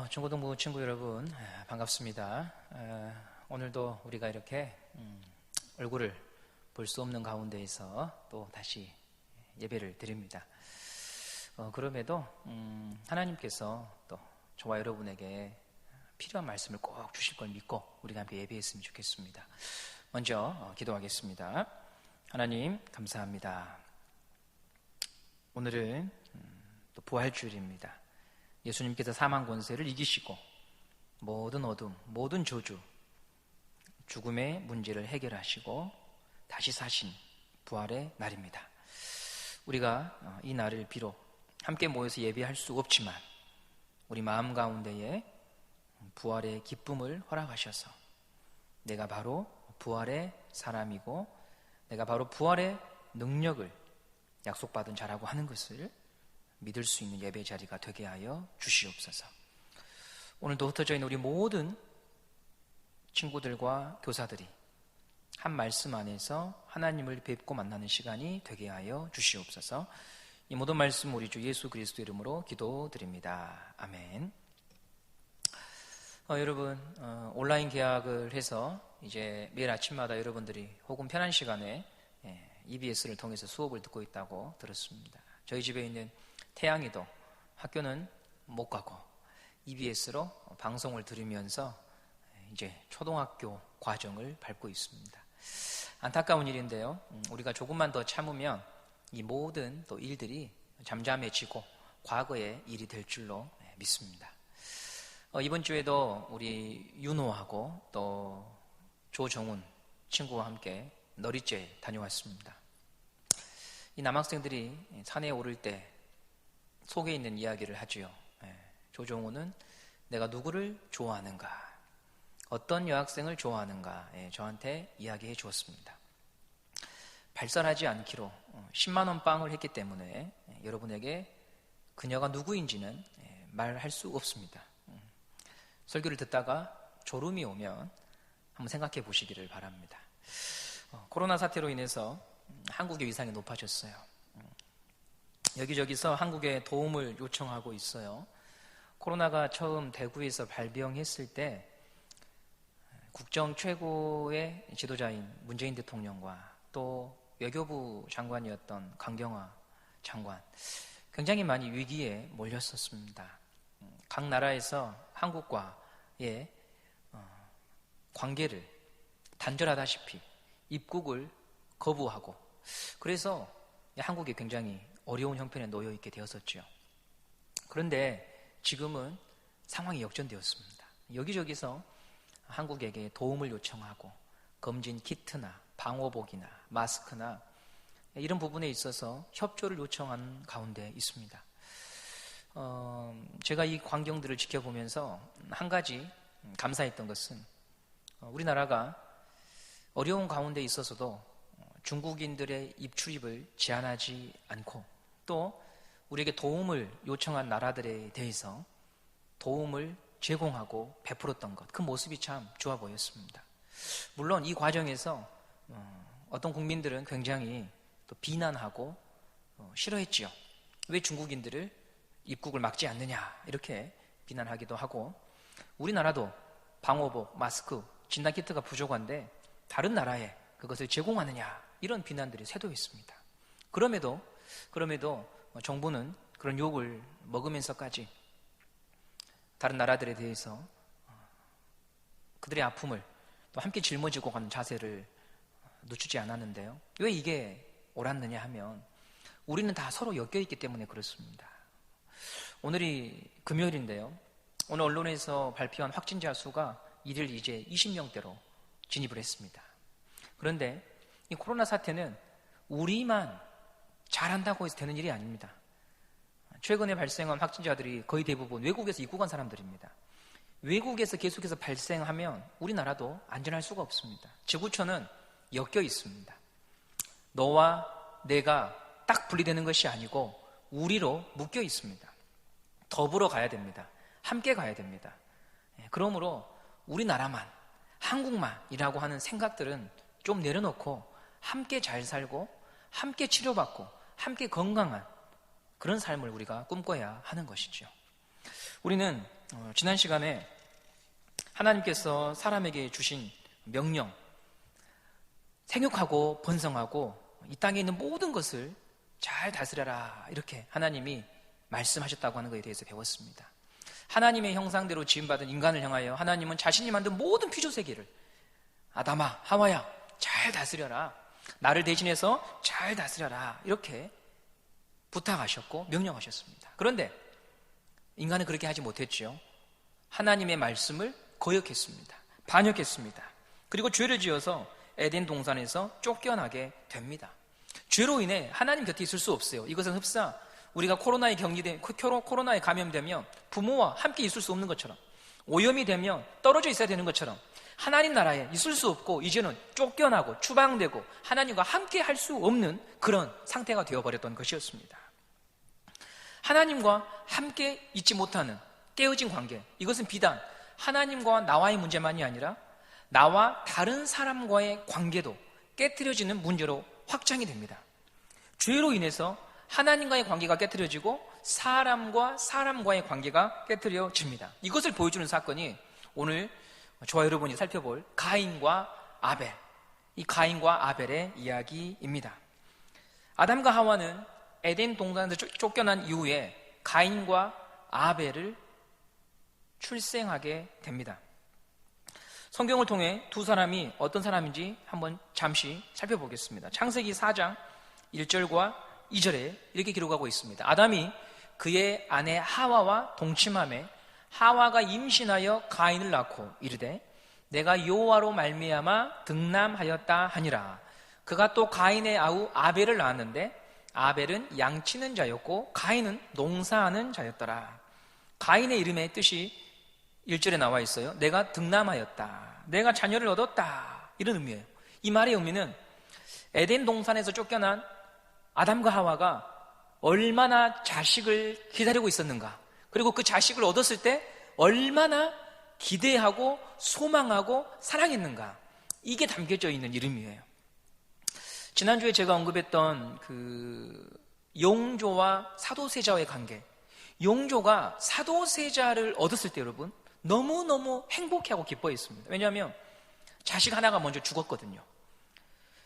중고등부 친구 여러분, 반갑습니다. 오늘도 우리가 이렇게 얼굴을 볼 수 없는 가운데에서 또 다시 예배를 드립니다. 그럼에도 하나님께서 또 저와 여러분에게 필요한 말씀을 꼭 주실 걸 믿고 우리가 함께 예배했으면 좋겠습니다. 먼저 기도하겠습니다. 하나님 감사합니다. 오늘은 또 부활주일입니다. 예수님께서 사망 권세를 이기시고 모든 어둠, 모든 저주, 죽음의 문제를 해결하시고 다시 사신 부활의 날입니다. 우리가 이 날을 비록 함께 모여서 예배할 수 없지만 우리 마음 가운데에 부활의 기쁨을 허락하셔서 내가 바로 부활의 사람이고 내가 바로 부활의 능력을 약속받은 자라고 하는 것을 믿을 수 있는 예배 자리가 되게 하여 주시옵소서. 오늘도 흩어져 있는 우리 모든 친구들과 교사들이 한 말씀 안에서 하나님을 뵙고 만나는 시간이 되게 하여 주시옵소서. 이 모든 말씀 우리 주 예수 그리스도 이름으로 기도드립니다. 아멘. 여러분, 온라인 개학을 해서 이제 매일 아침마다 여러분들이 혹은 편한 시간에 EBS를 통해서 수업을 듣고 있다고 들었습니다. 저희 집에 있는 태양이도 학교는 못 가고 EBS로 방송을 들으면서 이제 초등학교 과정을 밟고 있습니다. 안타까운 일인데요. 우리가 조금만 더 참으면 이 모든 또 일들이 잠잠해지고 과거의 일이 될 줄로 믿습니다. 이번 주에도 우리 윤호하고 또 조정훈 친구와 함께 너리째 다녀왔습니다. 이 남학생들이 산에 오를 때 속에 있는 이야기를 하지요. 조정훈은 내가 누구를 좋아하는가, 어떤 여학생을 좋아하는가 저한테 이야기해 주었습니다. 발설하지 않기로 10만 원 빵을 했기 때문에 여러분에게 그녀가 누구인지는 말할 수 없습니다. 설교를 듣다가 졸음이 오면 한번 생각해 보시기를 바랍니다. 코로나 사태로 인해서 한국의 위상이 높아졌어요. 여기저기서 한국에 도움을 요청하고 있어요. 코로나가 처음 대구에서 발병했을 때 국정 최고의 지도자인 문재인 대통령과 또 외교부 장관이었던 강경화 장관 굉장히 많이 위기에 몰렸었습니다. 각 나라에서 한국과의 관계를 단절하다시피 입국을 거부하고 그래서 한국이 굉장히 어려운 형편에 놓여 있게 되었었죠. 그런데 지금은 상황이 역전되었습니다. 여기저기서 한국에게 도움을 요청하고 검진 키트나 방호복이나 마스크나 이런 부분에 있어서 협조를 요청한 가운데 있습니다. 제가 이 광경들을 지켜보면서 한 가지 감사했던 것은 우리나라가 어려운 가운데 있어서도 중국인들의 입출입을 제한하지 않고 또 우리에게 도움을 요청한 나라들에 대해서 도움을 제공하고 베풀었던 것, 그 모습이 참 좋아 보였습니다. 물론 이 과정에서 어떤 국민들은 굉장히 또 비난하고 싫어했지요. 왜 중국인들을 입국을 막지 않느냐 이렇게 비난하기도 하고 우리나라도 방호복, 마스크, 진단키트가 부족한데 다른 나라에 그것을 제공하느냐 이런 비난들이 쇄도했습니다. 그럼에도 정부는 그런 욕을 먹으면서까지 다른 나라들에 대해서 그들의 아픔을 또 함께 짊어지고 가는 자세를 늦추지 않았는데요. 왜 이게 옳았느냐 하면 우리는 다 서로 엮여있기 때문에 그렇습니다. 오늘이 금요일인데요. 오늘 언론에서 발표한 확진자 수가 일일 이제 20명대로 진입을 했습니다. 그런데 이 코로나 사태는 우리만 잘한다고 해서 되는 일이 아닙니다. 최근에 발생한 확진자들이 거의 대부분 외국에서 입국한 사람들입니다. 외국에서 계속해서 발생하면 우리나라도 안전할 수가 없습니다. 지구촌은 엮여 있습니다. 너와 내가 딱 분리되는 것이 아니고 우리로 묶여 있습니다. 더불어 가야 됩니다. 함께 가야 됩니다. 그러므로 우리나라만, 한국만이라고 하는 생각들은 좀 내려놓고 함께 잘 살고 함께 치료받고 함께 건강한 그런 삶을 우리가 꿈꿔야 하는 것이죠. 우리는 지난 시간에 하나님께서 사람에게 주신 명령, 생육하고 번성하고 이 땅에 있는 모든 것을 잘 다스려라, 이렇게 하나님이 말씀하셨다고 하는 것에 대해서 배웠습니다. 하나님의 형상대로 지음받은 인간을 향하여 하나님은 자신이 만든 모든 피조세계를 아담아, 하와야, 잘 다스려라, 나를 대신해서 잘 다스려라, 이렇게 부탁하셨고 명령하셨습니다. 그런데 인간은 그렇게 하지 못했죠. 하나님의 말씀을 거역했습니다. 반역했습니다. 그리고 죄를 지어서 에덴 동산에서 쫓겨나게 됩니다. 죄로 인해 하나님 곁에 있을 수 없어요. 이것은 흡사 우리가 코로나에 감염되면 부모와 함께 있을 수 없는 것처럼, 오염이 되면 떨어져 있어야 되는 것처럼 하나님 나라에 있을 수 없고 이제는 쫓겨나고 추방되고 하나님과 함께 할 수 없는 그런 상태가 되어버렸던 것이었습니다. 하나님과 함께 있지 못하는 깨어진 관계, 이것은 비단 하나님과 나와의 문제만이 아니라 나와 다른 사람과의 관계도 깨트려지는 문제로 확장이 됩니다. 죄로 인해서 하나님과의 관계가 깨트려지고 사람과 사람과의 관계가 깨트려집니다. 이것을 보여주는 사건이 오늘 저와 여러분이 살펴볼 가인과 아벨, 이 가인과 아벨의 이야기입니다. 아담과 하와는 에덴 동산에서 쫓겨난 이후에 가인과 아벨을 출생하게 됩니다. 성경을 통해 두 사람이 어떤 사람인지 한번 잠시 살펴보겠습니다. 창세기 4장 1절과 2절에 이렇게 기록하고 있습니다. 아담이 그의 아내 하와와 동침하매 하와가 임신하여 가인을 낳고 이르되 내가 여호와로 말미암아 등남하였다 하니라. 그가 또 가인의 아우 아벨을 낳았는데 아벨은 양치는 자였고 가인은 농사하는 자였더라. 가인의 이름의 뜻이 1절에 나와 있어요. 내가 등남하였다, 내가 자녀를 얻었다, 이런 의미예요. 이 말의 의미는 에덴 동산에서 쫓겨난 아담과 하와가 얼마나 자식을 기다리고 있었는가, 그리고 그 자식을 얻었을 때 얼마나 기대하고 소망하고 사랑했는가, 이게 담겨져 있는 이름이에요. 지난주에 제가 언급했던 그 용조와 사도세자의 관계, 용조가 사도세자를 얻었을 때 여러분 너무너무 행복해하고 기뻐했습니다. 왜냐하면 자식 하나가 먼저 죽었거든요.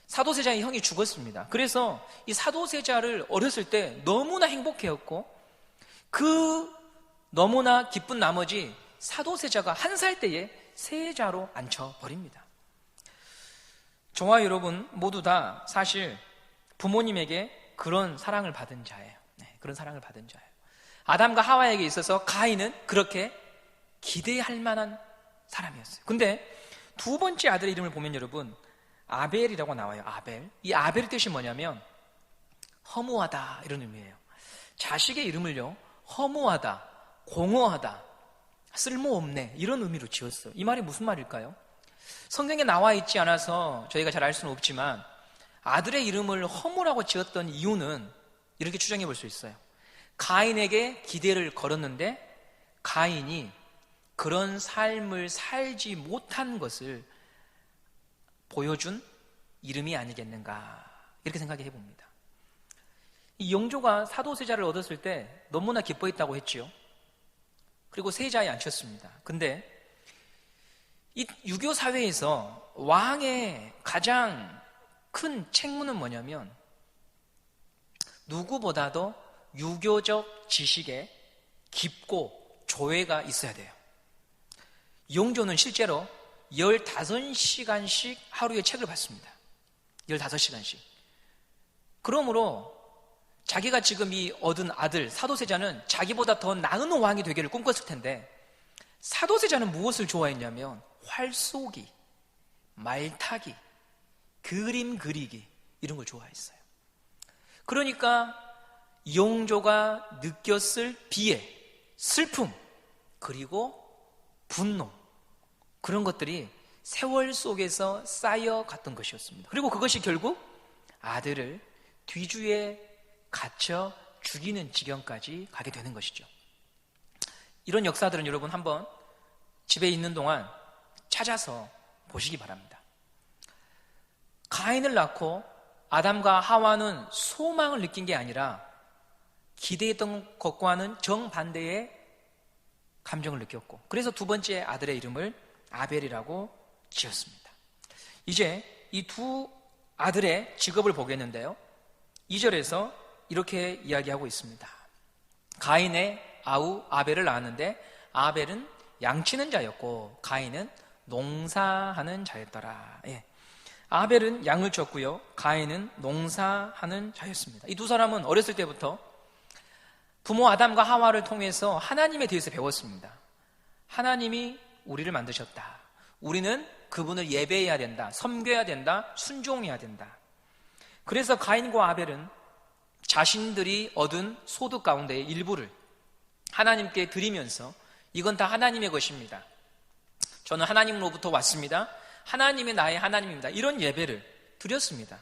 사도세자의 형이 죽었습니다. 그래서 이 사도세자를 어렸을 때 너무나 행복해했고, 그 너무나 기쁜 나머지 사도세자가 1살 때에 세자로 앉혀버립니다. 저와 여러분 모두 다 사실 부모님에게 그런 사랑을 받은 자예요. 그런 사랑을 받은 자예요. 아담과 하와에게 있어서 가인은 그렇게 기대할 만한 사람이었어요. 근데 두 번째 아들의 이름을 보면 여러분 아벨이라고 나와요. 아벨. 이 아벨의 뜻이 뭐냐면 허무하다, 이런 의미예요. 자식의 이름을요 허무하다, 공허하다, 쓸모없네, 이런 의미로 지었어요. 이 말이 무슨 말일까요? 성경에 나와 있지 않아서 저희가 잘 알 수는 없지만 아들의 이름을 허무라고 지었던 이유는 이렇게 추정해 볼 수 있어요. 가인에게 기대를 걸었는데 가인이 그런 삶을 살지 못한 것을 보여준 이름이 아니겠는가, 이렇게 생각해 봅니다. 이 용조가 사도세자를 얻었을 때 너무나 기뻐했다고 했지요. 그리고 세자에 앉혔습니다. 근데 이 유교 사회에서 왕의 가장 큰 책무는 뭐냐면 누구보다도 유교적 지식에 깊고 조예가 있어야 돼요. 용조는 실제로 15시간씩 하루에 책을 봤습니다. 15시간씩. 그러므로 자기가 지금 이 얻은 아들 사도세자는 자기보다 더 나은 왕이 되기를 꿈꿨을 텐데, 사도세자는 무엇을 좋아했냐면 활쏘기, 말타기, 그림 그리기, 이런 걸 좋아했어요. 그러니까 용조가 느꼈을 비애, 슬픔, 그리고 분노, 그런 것들이 세월 속에서 쌓여갔던 것이었습니다. 그리고 그것이 결국 아들을 뒤주에 갇혀 죽이는 지경까지 가게 되는 것이죠. 이런 역사들은 여러분 한번 집에 있는 동안 찾아서 보시기 바랍니다. 가인을 낳고 아담과 하와는 소망을 느낀 게 아니라 기대했던 것과는 정반대의 감정을 느꼈고, 그래서 두 번째 아들의 이름을 아벨이라고 지었습니다. 이제 이 두 아들의 직업을 보겠는데요, 2절에서 이렇게 이야기하고 있습니다. 가인의 아우 아벨을 낳았는데 아벨은 양치는 자였고 가인은 농사하는 자였더라. 예. 아벨은 양을 쳤고요, 가인은 농사하는 자였습니다. 이 두 사람은 어렸을 때부터 부모 아담과 하와를 통해서 하나님에 대해서 배웠습니다. 하나님이 우리를 만드셨다. 우리는 그분을 예배해야 된다, 섬겨야 된다, 순종해야 된다. 그래서 가인과 아벨은 자신들이 얻은 소득 가운데의 일부를 하나님께 드리면서 이건 다 하나님의 것입니다, 저는 하나님으로부터 왔습니다, 하나님이 나의 하나님입니다, 이런 예배를 드렸습니다.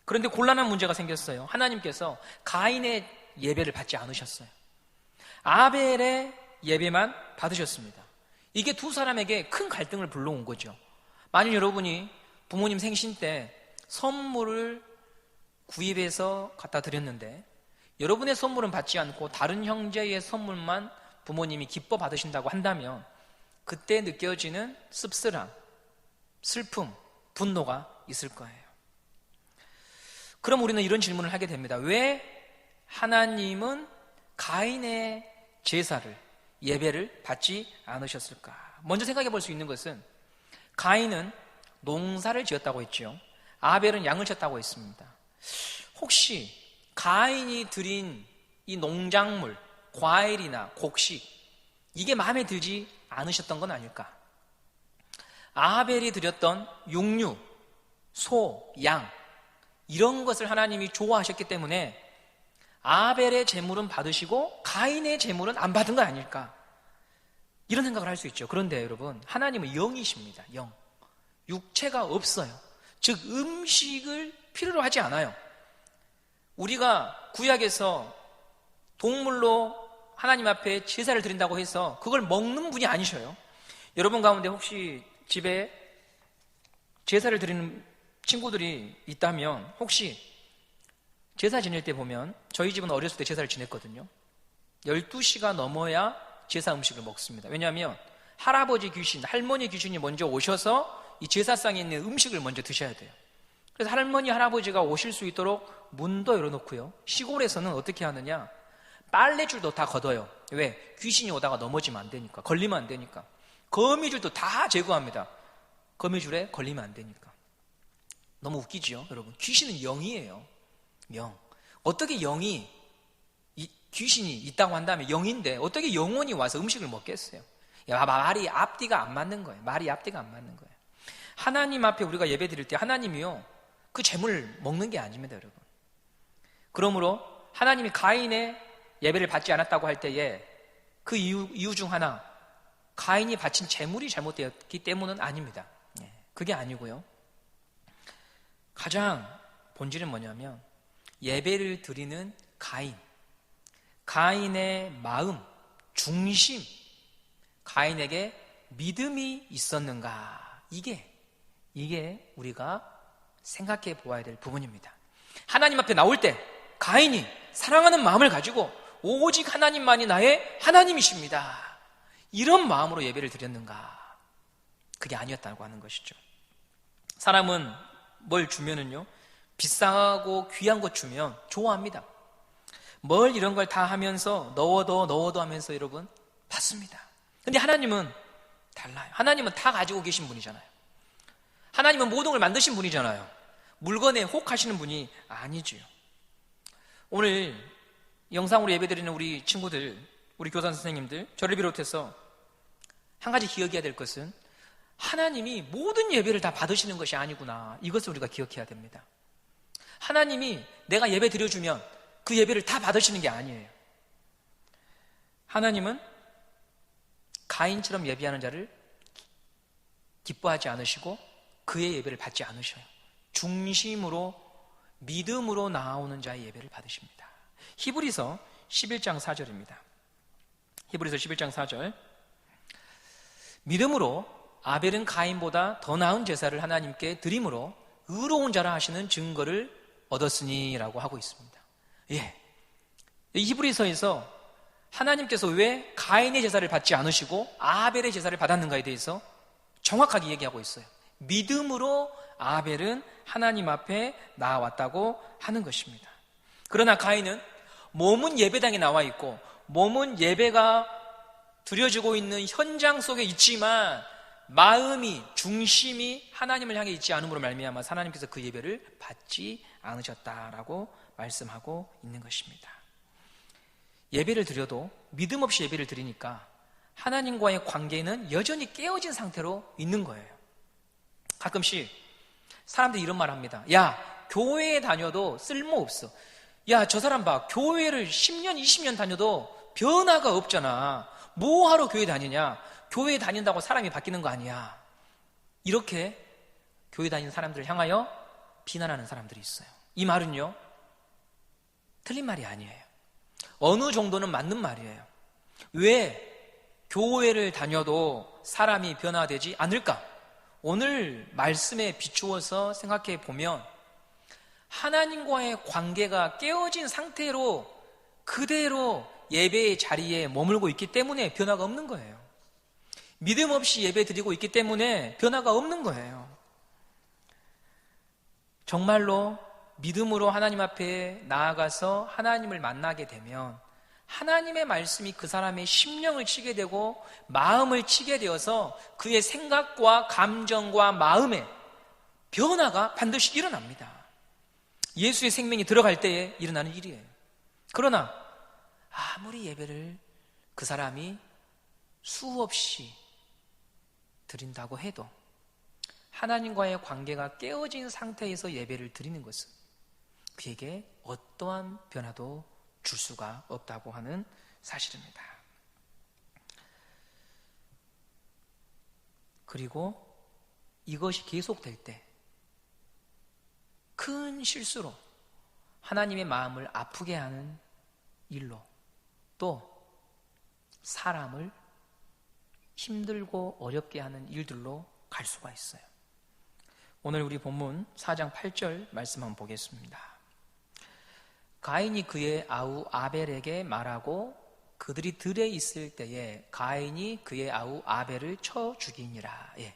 그런데 곤란한 문제가 생겼어요. 하나님께서 가인의 예배를 받지 않으셨어요. 아벨의 예배만 받으셨습니다. 이게 두 사람에게 큰 갈등을 불러온 거죠. 만일 여러분이 부모님 생신 때 선물을 구입해서 갖다 드렸는데 여러분의 선물은 받지 않고 다른 형제의 선물만 부모님이 기뻐 받으신다고 한다면 그때 느껴지는 씁쓸함, 슬픔, 분노가 있을 거예요. 그럼 우리는 이런 질문을 하게 됩니다. 왜 하나님은 가인의 제사를, 예배를 받지 않으셨을까? 먼저 생각해 볼 수 있는 것은 가인은 농사를 지었다고 했죠. 아벨은 양을 쳤다고 했습니다. 혹시 가인이 드린 이 농작물, 과일이나 곡식, 이게 마음에 들지 않으셨던 건 아닐까? 아벨이 드렸던 육류, 소, 양, 이런 것을 하나님이 좋아하셨기 때문에 아벨의 제물은 받으시고 가인의 제물은 안 받은 거 아닐까? 이런 생각을 할 수 있죠. 그런데 여러분, 하나님은 영이십니다. 영. 육체가 없어요. 즉 음식을 필요로 하지 않아요. 우리가 구약에서 동물로 하나님 앞에 제사를 드린다고 해서 그걸 먹는 분이 아니셔요. 여러분 가운데 혹시 집에 제사를 드리는 친구들이 있다면 혹시 제사 지낼 때 보면 저희 집은 어렸을 때 제사를 지냈거든요. 12시가 넘어야 제사 음식을 먹습니다. 왜냐하면 할아버지 귀신, 할머니 귀신이 먼저 오셔서 이 제사상에 있는 음식을 먼저 드셔야 돼요. 그래서 할머니, 할아버지가 오실 수 있도록 문도 열어놓고요, 시골에서는 어떻게 하느냐, 빨래줄도 다 걷어요. 왜? 귀신이 오다가 넘어지면 안 되니까, 걸리면 안 되니까. 거미줄도 다 제거합니다. 거미줄에 걸리면 안 되니까. 너무 웃기죠, 여러분? 귀신은 영이에요. 영. 어떻게 영이, 귀신이 있다고 한다면 영인데 어떻게 영혼이 와서 음식을 먹겠어요? 말이 앞뒤가 안 맞는 거예요. 말이 앞뒤가 안 맞는 거예요. 하나님 앞에 우리가 예배 드릴 때 하나님이요, 그 재물을 먹는 게 아닙니다, 여러분. 그러므로 하나님이 가인의 예배를 받지 않았다고 할 때에 그 이유 중 하나, 가인이 바친 재물이 잘못되었기 때문은 아닙니다. 그게 아니고요, 가장 본질은 뭐냐면 예배를 드리는 가인의 마음, 중심, 가인에게 믿음이 있었는가, 이게 우리가 생각해 보아야 될 부분입니다. 하나님 앞에 나올 때 가인이 사랑하는 마음을 가지고 오직 하나님만이 나의 하나님이십니다, 이런 마음으로 예배를 드렸는가? 그게 아니었다고 하는 것이죠. 사람은 뭘 주면은요, 비싸고 귀한 것 주면 좋아합니다. 뭘 이런 걸 다 하면서 넣어도 하면서 여러분 받습니다. 근데 하나님은 달라요. 하나님은 다 가지고 계신 분이잖아요. 하나님은 모든 걸 만드신 분이잖아요. 물건에 혹하시는 분이 아니지요. 오늘 영상으로 예배드리는 우리 친구들, 우리 교사 선생님들, 저를 비롯해서 한 가지 기억해야 될 것은 하나님이 모든 예배를 다 받으시는 것이 아니구나, 이것을 우리가 기억해야 됩니다. 하나님이 내가 예배 드려주면 그 예배를 다 받으시는 게 아니에요. 하나님은 가인처럼 예배하는 자를 기뻐하지 않으시고 그의 예배를 받지 않으셔요. 중심으로, 믿음으로 나오는 자의 예배를 받으십니다. 히브리서 11장 4절입니다. 히브리서 11장 4절. 믿음으로 아벨은 가인보다 더 나은 제사를 하나님께 드림으로 의로운 자라 하시는 증거를 얻었으니 라고 하고 있습니다. 이 히브리서에서 하나님께서 왜 가인의 제사를 받지 않으시고 아벨의 제사를 받았는가에 대해서 정확하게 얘기하고 있어요. 믿음으로 아벨은 하나님 앞에 나아왔다고 하는 것입니다. 그러나 가인은 몸은 예배당에 나와 있고 몸은 예배가 드려지고 있는 현장 속에 있지만 마음이, 중심이 하나님을 향해 있지 않음으로 말미암아 하나님께서 그 예배를 받지 않으셨다라고 말씀하고 있는 것입니다. 예배를 드려도 믿음 없이 예배를 드리니까 하나님과의 관계는 여전히 깨어진 상태로 있는 거예요. 가끔씩 사람들이 이런 말 합니다. 야, 교회에 다녀도 쓸모없어. 야, 저 사람 봐. 교회를 10년, 20년 다녀도 변화가 없잖아. 뭐하러 교회 다니냐? 교회 다닌다고 사람이 바뀌는 거 아니야. 이렇게 교회 다니는 사람들을 향하여 비난하는 사람들이 있어요. 이 말은요, 틀린 말이 아니에요. 어느 정도는 맞는 말이에요. 왜 교회를 다녀도 사람이 변화되지 않을까? 오늘 말씀에 비추어서 생각해 보면 하나님과의 관계가 깨어진 상태로 그대로 예배의 자리에 머물고 있기 때문에 변화가 없는 거예요. 믿음 없이 예배 드리고 있기 때문에 변화가 없는 거예요. 정말로 믿음으로 하나님 앞에 나아가서 하나님을 만나게 되면 하나님의 말씀이 그 사람의 심령을 치게 되고 마음을 치게 되어서 그의 생각과 감정과 마음에 변화가 반드시 일어납니다. 예수의 생명이 들어갈 때에 일어나는 일이에요. 그러나 아무리 예배를 그 사람이 수없이 드린다고 해도 하나님과의 관계가 깨어진 상태에서 예배를 드리는 것은 그에게 어떠한 변화도 줄 수가 없다고 하는 사실입니다. 그리고 이것이 계속될 때 큰 실수로 하나님의 마음을 아프게 하는 일로 또 사람을 힘들고 어렵게 하는 일들로 갈 수가 있어요. 오늘 우리 본문 4장 8절 말씀 한번 보겠습니다. 가인이 그의 아우 아벨에게 말하고 그들이 들에 있을 때에 가인이 그의 아우 아벨을 쳐 죽이니라. 예.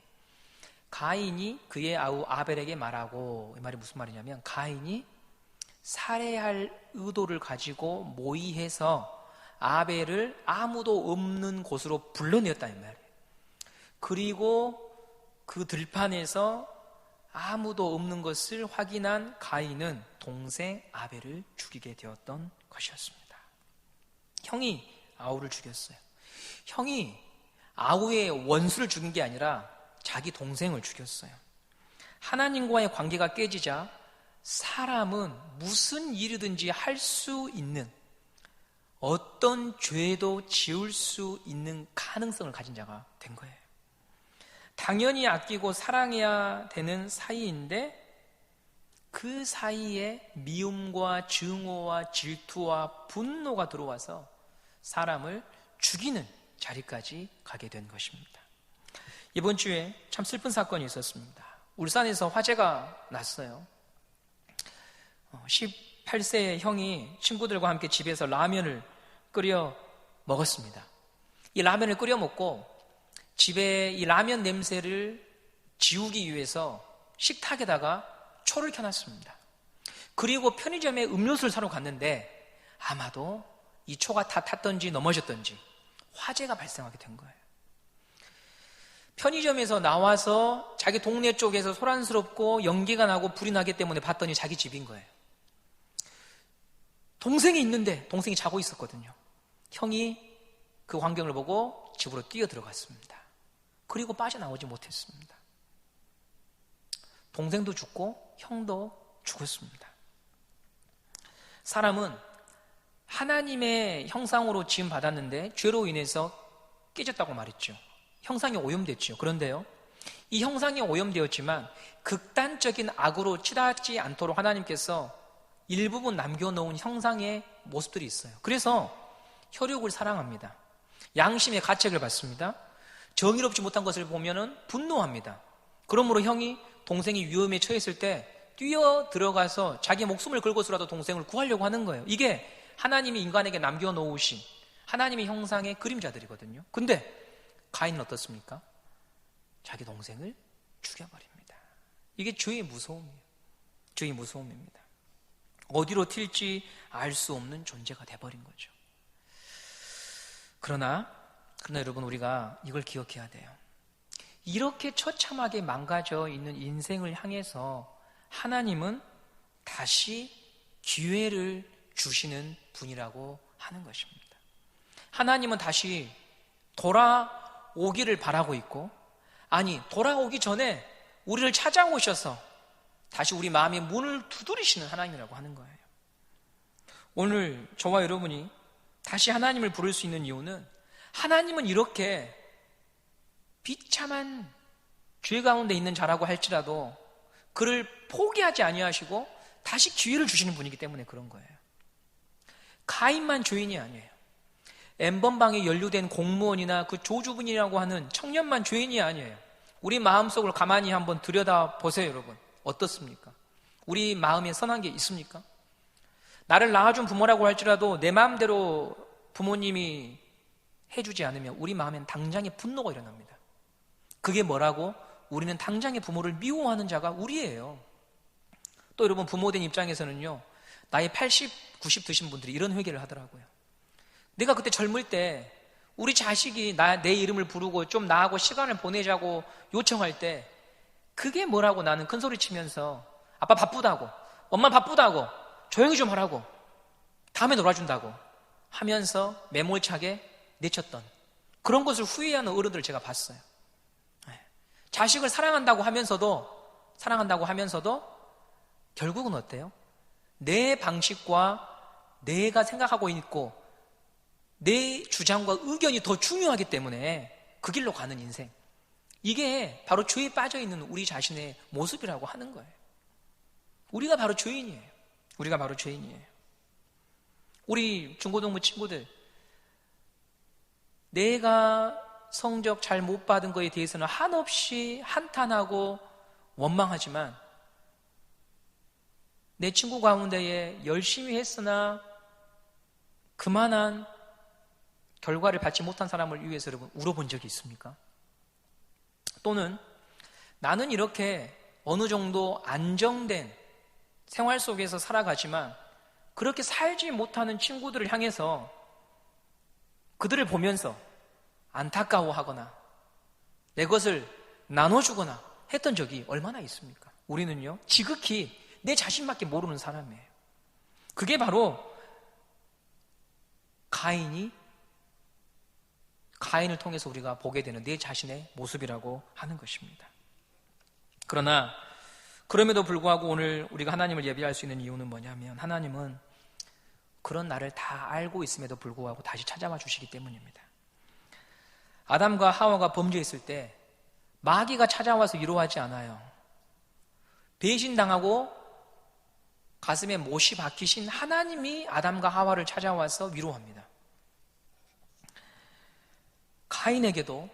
가인이 그의 아우 아벨에게 말하고, 이 말이 무슨 말이냐면 가인이 살해할 의도를 가지고 모의해서 아벨을 아무도 없는 곳으로 불러내었다는 말이에요. 그리고 그 들판에서 아무도 없는 것을 확인한 가인은 동생 아벨을 죽이게 되었던 것이었습니다. 형이 아우를 죽였어요. 형이 아우의 원수를 죽인 게 아니라 자기 동생을 죽였어요. 하나님과의 관계가 깨지자 사람은 무슨 일이든지 할 수 있는, 어떤 죄도 지을 수 있는 가능성을 가진 자가 된 거예요. 당연히 아끼고 사랑해야 되는 사이인데 그 사이에 미움과 증오와 질투와 분노가 들어와서 사람을 죽이는 자리까지 가게 된 것입니다. 이번 주에 참 슬픈 사건이 있었습니다. 울산에서 화재가 났어요. 18세의 형이 친구들과 함께 집에서 라면을 끓여 먹었습니다. 이 라면을 끓여 먹고 집에 이 라면 냄새를 지우기 위해서 식탁에다가 초를 켜놨습니다. 그리고 편의점에 음료수를 사러 갔는데 아마도 이 초가 다 탔던지 넘어졌던지 화재가 발생하게 된 거예요. 편의점에서 나와서 자기 동네 쪽에서 소란스럽고 연기가 나고 불이 나기 때문에 봤더니 자기 집인 거예요. 동생이 있는데 동생이 자고 있었거든요. 형이 그 광경을 보고 집으로 뛰어 들어갔습니다. 그리고 빠져나오지 못했습니다. 동생도 죽고 형도 죽었습니다. 사람은 하나님의 형상으로 지음 받았는데 죄로 인해서 깨졌다고 말했죠. 형상이 오염됐죠. 그런데요, 이 형상이 오염되었지만 극단적인 악으로 치닫지 않도록 하나님께서 일부분 남겨놓은 형상의 모습들이 있어요. 그래서 혈육을 사랑합니다. 양심의 가책을 받습니다. 정의롭지 못한 것을 보면은 분노합니다. 그러므로 형이 동생이 위험에 처했을 때 뛰어 들어가서 자기 목숨을 걸고서라도 동생을 구하려고 하는 거예요. 이게 하나님이 인간에게 남겨놓으신, 하나님의 형상의 그림자들이거든요. 근데 가인은 어떻습니까? 자기 동생을 죽여버립니다. 이게 죄의 무서움이에요. 죄의 무서움입니다. 어디로 튈지 알 수 없는 존재가 돼버린 거죠. 그러나 여러분, 우리가 이걸 기억해야 돼요. 이렇게 처참하게 망가져 있는 인생을 향해서 하나님은 다시 기회를 주시는 분이라고 하는 것입니다. 하나님은 다시 돌아오기를 바라고 있고, 아니, 돌아오기 전에 우리를 찾아오셔서 다시 우리 마음의 문을 두드리시는 하나님이라고 하는 거예요. 오늘 저와 여러분이 다시 하나님을 부를 수 있는 이유는, 하나님은 이렇게 비참한 죄 가운데 있는 자라고 할지라도 그를 포기하지 아니하시고 다시 기회를 주시는 분이기 때문에 그런 거예요. 가인만 죄인이 아니에요. N번방에 연루된 공무원이나 그 조주분이라고 하는 청년만 죄인이 아니에요. 우리 마음속을 가만히 한번 들여다보세요, 여러분. 어떻습니까? 우리 마음에 선한 게 있습니까? 나를 낳아준 부모라고 할지라도 내 마음대로 부모님이 해주지 않으면 우리 마음엔 당장의 분노가 일어납니다. 그게 뭐라고? 우리는 당장의 부모를 미워하는 자가 우리예요. 또 여러분, 부모된 입장에서는요, 나이 80, 90 드신 분들이 이런 회개를 하더라고요. 내가 그때 젊을 때 우리 자식이 내 이름을 부르고 좀 나하고 시간을 보내자고 요청할 때 그게 뭐라고 나는 큰소리 치면서 아빠 바쁘다고, 엄마 바쁘다고, 조용히 좀 하라고, 다음에 놀아준다고 하면서 매몰차게 내쳤던 그런 것을 후회하는 어른들을 제가 봤어요. 자식을 사랑한다고 하면서도 결국은 어때요? 내 방식과 내가 생각하고 있고 내 주장과 의견이 더 중요하기 때문에 그 길로 가는 인생, 이게 바로 죄에 빠져있는 우리 자신의 모습이라고 하는 거예요. 우리가 바로 죄인이에요. 우리 중고등부 친구들, 내가 성적 잘 못 받은 거에 대해서는 한없이 한탄하고 원망하지만 내 친구 가운데에 열심히 했으나 그만한 결과를 받지 못한 사람을 위해서 여러분 울어본 적이 있습니까? 또는 나는 이렇게 어느 정도 안정된 생활 속에서 살아가지만 그렇게 살지 못하는 친구들을 향해서 그들을 보면서 안타까워하거나 내 것을 나눠주거나 했던 적이 얼마나 있습니까? 우리는요, 지극히 내 자신밖에 모르는 사람이에요. 그게 바로 가인을 통해서 우리가 보게 되는 내 자신의 모습이라고 하는 것입니다. 그러나 그럼에도 불구하고 오늘 우리가 하나님을 예배할 수 있는 이유는 뭐냐면, 하나님은 그런 나를 다 알고 있음에도 불구하고 다시 찾아와 주시기 때문입니다. 아담과 하와가 범죄했을 때 마귀가 찾아와서 위로하지 않아요. 배신당하고 가슴에 못이 박히신 하나님이 아담과 하와를 찾아와서 위로합니다. 가인에게도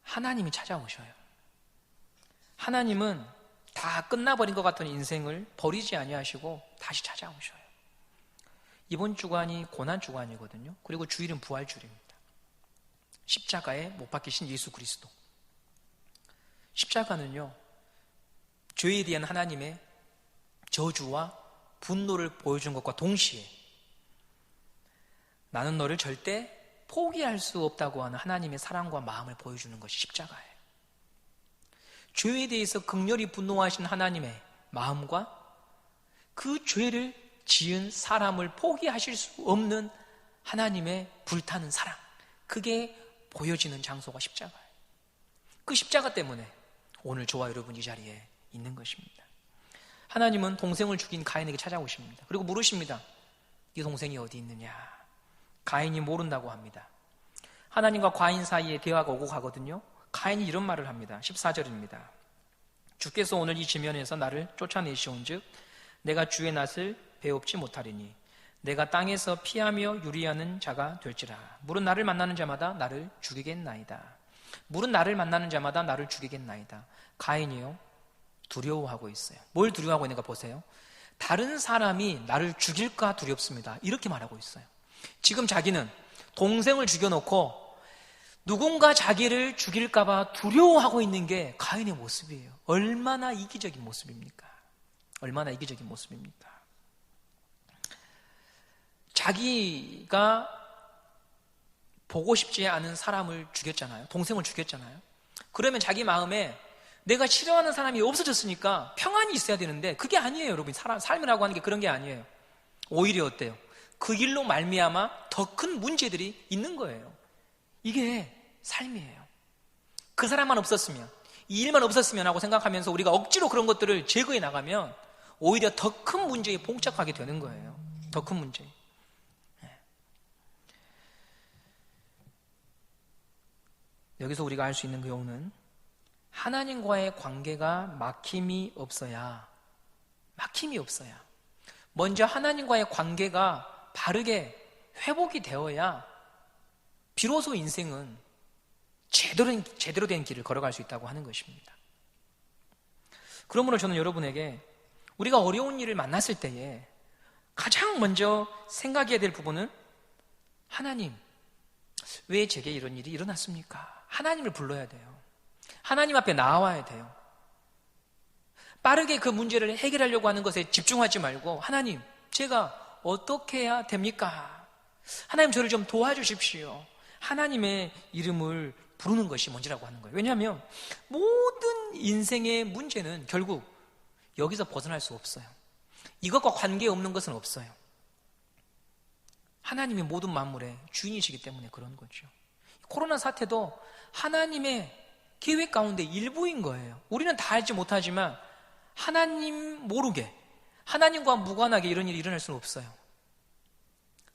하나님이 찾아오셔요. 하나님은 다 끝나버린 것 같은 인생을 버리지 아니하시고 다시 찾아오셔요. 이번 주간이 고난주간이거든요. 그리고 주일은 부활주일입니다. 십자가에 못 박히신 예수 그리스도. 십자가는요, 죄에 대한 하나님의 저주와 분노를 보여준 것과 동시에 나는 너를 절대 포기할 수 없다고 하는 하나님의 사랑과 마음을 보여주는 것이 십자가예요. 죄에 대해서 극렬히 분노하신 하나님의 마음과 그 죄를 지은 사람을 포기하실 수 없는 하나님의 불타는 사랑, 그게 보여지는 장소가 십자가예요. 그 십자가 때문에 오늘 저와 여러분 이 자리에 있는 것입니다. 하나님은 동생을 죽인 가인에게 찾아오십니다. 그리고 물으십니다. 네 동생이 어디 있느냐? 가인이 모른다고 합니다. 하나님과 가인 사이에 대화가 오고 가거든요. 가인이 이런 말을 합니다. 14절입니다. 주께서 오늘 이 지면에서 나를 쫓아내시온 즉 내가 주의 낯을 배웁지 못하리니 내가 땅에서 피하며 유리하는 자가 될지라. 물은 나를 만나는 자마다 나를 죽이겠나이다. 물은 나를 만나는 자마다 나를 죽이겠나이다. 가인이요, 두려워하고 있어요. 뭘 두려워하고 있는가 보세요. 다른 사람이 나를 죽일까 두렵습니다. 이렇게 말하고 있어요. 지금 자기는 동생을 죽여놓고 누군가 자기를 죽일까봐 두려워하고 있는 게 가인의 모습이에요. 얼마나 이기적인 모습입니까? 얼마나 이기적인 모습입니까? 자기가 보고 싶지 않은 사람을 죽였잖아요. 동생을 죽였잖아요. 그러면 자기 마음에 내가 싫어하는 사람이 없어졌으니까 평안이 있어야 되는데 그게 아니에요, 여러분. 삶이라고 하는 게 그런 게 아니에요. 오히려 어때요? 그 일로 말미암아 더 큰 문제들이 있는 거예요. 이게 삶이에요. 그 사람만 없었으면, 이 일만 없었으면 하고 생각하면서 우리가 억지로 그런 것들을 제거해 나가면 오히려 더 큰 문제에 봉착하게 되는 거예요. 더 큰 문제. 여기서 우리가 알 수 있는 교훈은 하나님과의 관계가 막힘이 없어야, 먼저 하나님과의 관계가 바르게 회복이 되어야 비로소 인생은 제대로 된 길을 걸어갈 수 있다고 하는 것입니다. 그러므로 저는 여러분에게 우리가 어려운 일을 만났을 때에 가장 먼저 생각해야 될 부분은 하나님, 왜 제게 이런 일이 일어났습니까? 하나님을 불러야 돼요. 하나님 앞에 나와야 돼요. 빠르게 그 문제를 해결하려고 하는 것에 집중하지 말고 하나님, 제가 어떻게 해야 됩니까? 하나님, 저를 좀 도와주십시오. 하나님의 이름을 부르는 것이 먼저라고 하는 거예요. 왜냐하면 모든 인생의 문제는 결국 여기서 벗어날 수 없어요. 이것과 관계없는 것은 없어요. 하나님이 모든 만물의 주인이시기 때문에 그런 거죠. 코로나 사태도 하나님의 계획 가운데 일부인 거예요. 우리는 다 알지 못하지만 하나님 모르게, 하나님과 무관하게 이런 일이 일어날 수는 없어요.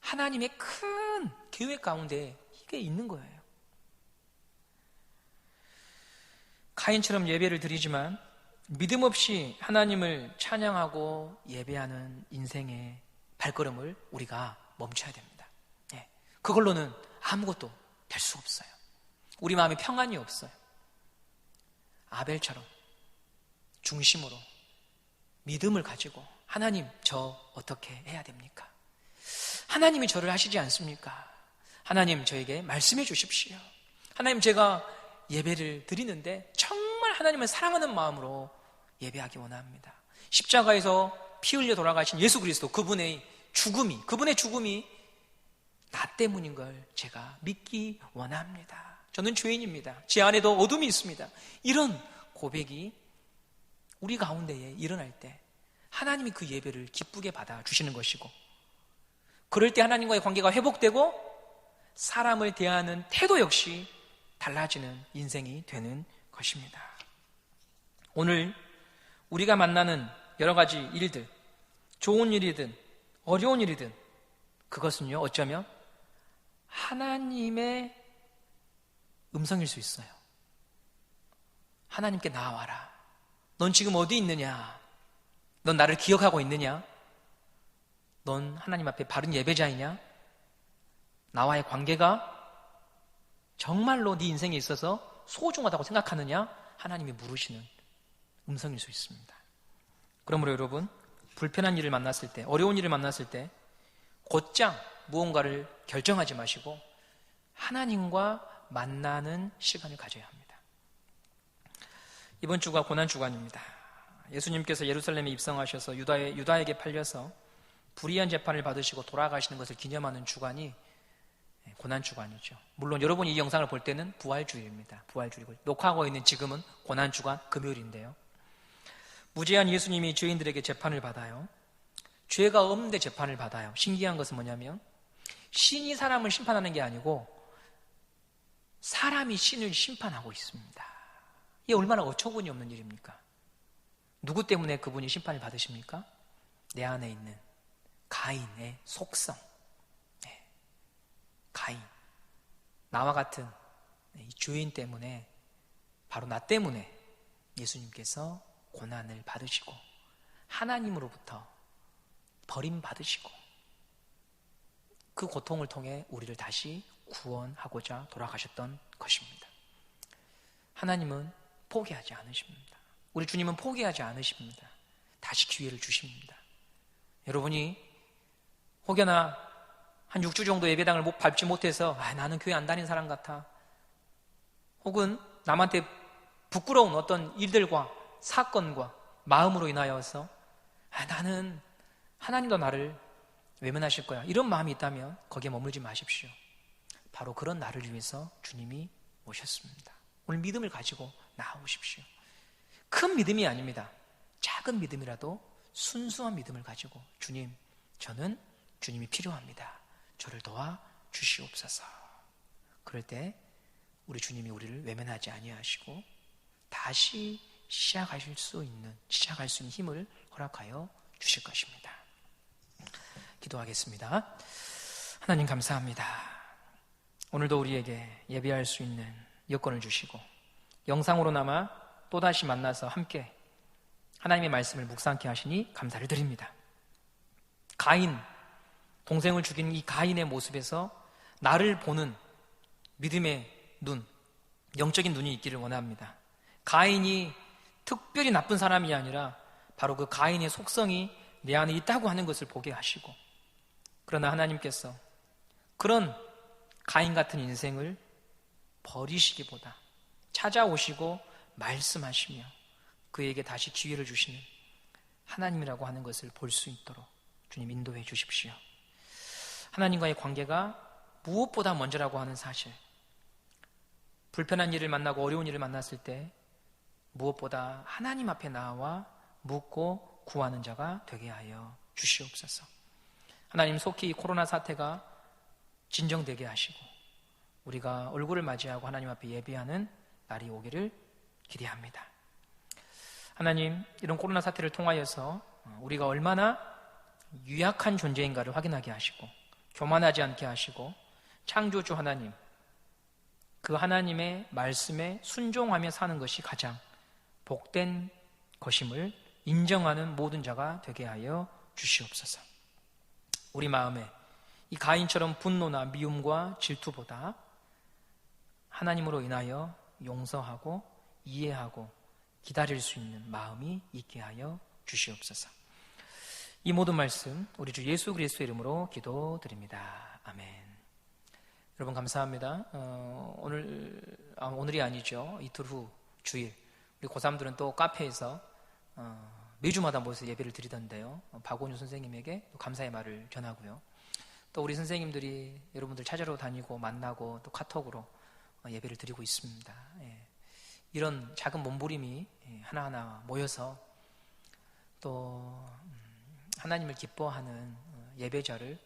하나님의 큰 계획 가운데 이게 있는 거예요. 가인처럼 예배를 드리지만 믿음 없이 하나님을 찬양하고 예배하는 인생의 발걸음을 우리가 멈춰야 됩니다. 그걸로는 아무것도 될 수 없어요. 우리 마음에 평안이 없어요. 아벨처럼 중심으로 믿음을 가지고 하나님, 저 어떻게 해야 됩니까? 하나님이 저를 하시지 않습니까? 하나님, 저에게 말씀해 주십시오. 하나님, 제가 예배를 드리는데 정말 하나님을 사랑하는 마음으로 예배하기 원합니다. 십자가에서 피 흘려 돌아가신 예수 그리스도, 그분의 죽음이 나 때문인 걸 제가 믿기 원합니다. 저는 죄인입니다. 제 안에도 어둠이 있습니다. 이런 고백이 우리 가운데에 일어날 때 하나님이 그 예배를 기쁘게 받아주시는 것이고, 그럴 때 하나님과의 관계가 회복되고 사람을 대하는 태도 역시 달라지는 인생이 되는 것입니다. 오늘 우리가 만나는 여러 가지 일들, 좋은 일이든 어려운 일이든 그것은요, 어쩌면 하나님의 음성일 수 있어요. 하나님께 나와라. 넌 지금 어디 있느냐? 넌 나를 기억하고 있느냐? 넌 하나님 앞에 바른 예배자이냐? 나와의 관계가 정말로 네 인생에 있어서 소중하다고 생각하느냐? 하나님이 물으시는 음성일 수 있습니다. 그러므로 여러분, 불편한 일을 만났을 때, 어려운 일을 만났을 때 곧장 무언가를 결정하지 마시고 하나님과 만나는 시간을 가져야 합니다. 이번 주가 고난주간입니다. 예수님께서 예루살렘에 입성하셔서 유다에게 팔려서 불의한 재판을 받으시고 돌아가시는 것을 기념하는 주간이 고난주간이죠. 물론 여러분이 이 영상을 볼 때는 부활주일입니다. 부활주일이고 녹화하고 있는 지금은 고난주간 금요일인데요. 무죄한 예수님이 죄인들에게 재판을 받아요. 죄가 없는데 재판을 받아요. 신기한 것은 뭐냐면 신이 사람을 심판하는 게 아니고 사람이 신을 심판하고 있습니다. 이게 얼마나 어처구니 없는 일입니까? 누구 때문에 그분이 심판을 받으십니까? 내 안에 있는 가인의 속성. 가인, 나와 같은 이 죄인 때문에, 바로 나 때문에 예수님께서 고난을 받으시고 하나님으로부터 버림받으시고 그 고통을 통해 우리를 다시 구원하고자 돌아가셨던 것입니다. 하나님은 포기하지 않으십니다. 우리 주님은 포기하지 않으십니다. 다시 기회를 주십니다. 여러분이 혹여나 한 6주 정도 예배당을 밟지 못해서 나는 교회 안 다닌 사람 같아. 혹은 남한테 부끄러운 어떤 일들과 사건과 마음으로 인하여서 나는 하나님도 나를 외면하실 거야. 이런 마음이 있다면 거기에 머물지 마십시오. 바로 그런 나를 위해서 주님이 오셨습니다. 오늘 믿음을 가지고 나오십시오. 큰 믿음이 아닙니다. 작은 믿음이라도 순수한 믿음을 가지고 주님, 저는 주님이 필요합니다. 저를 도와 주시옵소서. 그럴 때 우리 주님이 우리를 외면하지 아니하시고 다시 시작할 수 있는 힘을 허락하여 주실 것입니다. 기도하겠습니다. 하나님 감사합니다. 오늘도 우리에게 예배할 수 있는 여건을 주시고 영상으로나마 또다시 만나서 함께 하나님의 말씀을 묵상케 하시니 감사를 드립니다. 가인, 동생을 죽인 이 가인의 모습에서 나를 보는 믿음의 눈, 영적인 눈이 있기를 원합니다. 가인이 특별히 나쁜 사람이 아니라 바로 그 가인의 속성이 내 안에 있다고 하는 것을 보게 하시고, 그러나 하나님께서 그런 가인 같은 인생을 버리시기보다 찾아오시고 말씀하시며 그에게 다시 기회를 주시는 하나님이라고 하는 것을 볼 수 있도록 주님 인도해 주십시오. 하나님과의 관계가 무엇보다 먼저라고 하는 사실, 불편한 일을 만나고 어려운 일을 만났을 때 무엇보다 하나님 앞에 나와 묻고 구하는 자가 되게 하여 주시옵소서. 하나님, 속히 이 코로나 사태가 진정되게 하시고 우리가 얼굴을 맞이하고 하나님 앞에 예배하는 날이 오기를 기대합니다. 하나님, 이런 코로나 사태를 통하여서 우리가 얼마나 유약한 존재인가를 확인하게 하시고 교만하지 않게 하시고 창조주 하나님, 그 하나님의 말씀에 순종하며 사는 것이 가장 복된 것임을 인정하는 모든 자가 되게 하여 주시옵소서. 우리 마음에 이 가인처럼 분노나 미움과 질투보다 하나님으로 인하여 용서하고 이해하고 기다릴 수 있는 마음이 있게 하여 주시옵소서. 이 모든 말씀 우리 주 예수 그리스도의 이름으로 기도드립니다. 아멘. 여러분 감사합니다. 오늘이 아니죠. 이틀 후 주일 우리 고3들은 또 카페에서 매주마다 모여서 예배를 드리던데요. 박원유 선생님에게 감사의 말을 전하고요. 또 우리 선생님들이 여러분들 찾아러 다니고 만나고 또 카톡으로 예배를 드리고 있습니다. 이런 작은 몸부림이 하나하나 모여서 또 하나님을 기뻐하는 예배자를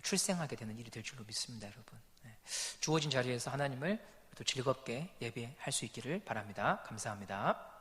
출생하게 되는 일이 될 줄로 믿습니다, 여러분. 주어진 자리에서 하나님을 또 즐겁게 예배할 수 있기를 바랍니다. 감사합니다.